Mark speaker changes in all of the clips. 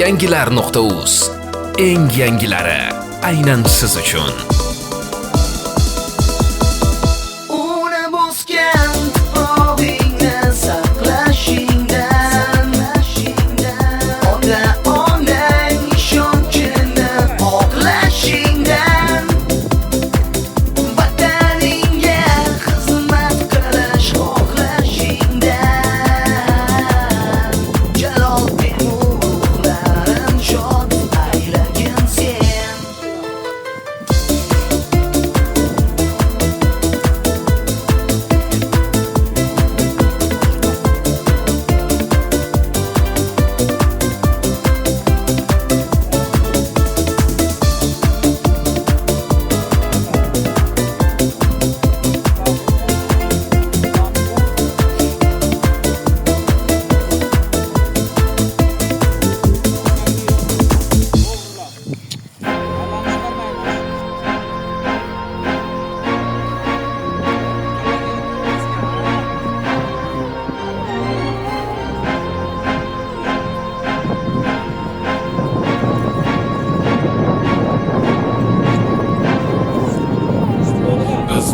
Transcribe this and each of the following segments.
Speaker 1: yangilar.uz eng yangilari aynan siz uchun.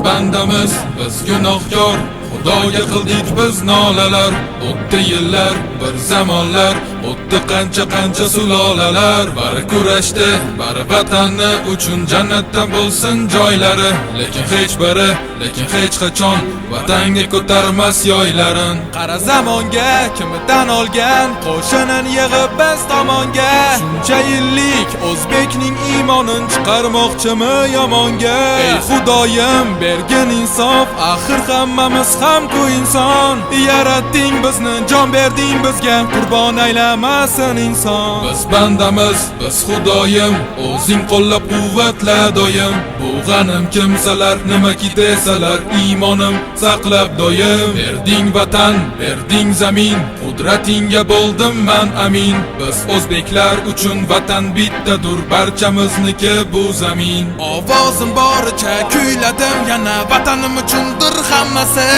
Speaker 2: Bandamiz biz gunohkor, Xudoga qildik biz nolalar. O'tdi yillar, bir zamonlar, o'tdi qancha sulolalar. Bari kurashdi, bari vatanni uchun jannatdan bo'lsin joylari. Lekin hech qachon vatanga ko'tarmas yoylarin.
Speaker 3: Qara zamonga kimidan olgan qo'shinin yig'ib biz tomonga. Shuncha yillik o'zbekning iymonin chiqarmoqchimi yomonga? Ey Xudoyim bergin insof, axir hammamiz ham-ku inson. Yaratding bizni, jon berding bizga, qurbon aylamasin inson.
Speaker 2: Biz bandamiz, biz Xudoyim, o'zing qo'llab quvvatla doim. Bu g'anim kimsalar nimaki desalar, iymonim saqlab doim. Berding vatan, berding zamin, qudratingga bo'ldim man amin. Biz o'zbeklar uchun vatan bittadur, barchamizniki bu zamin.
Speaker 3: Ovozim boricha kuyladim yana, vatanim uchundir hammasi.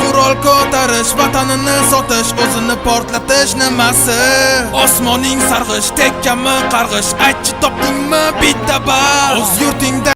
Speaker 3: Qurol ko'tarish, vatanini sotish, o'zini portlatish nimasi? Osmoning sarg'ish, tekkami qarg'ish, aytchi topdingmi bitta bal? O'z yurtingda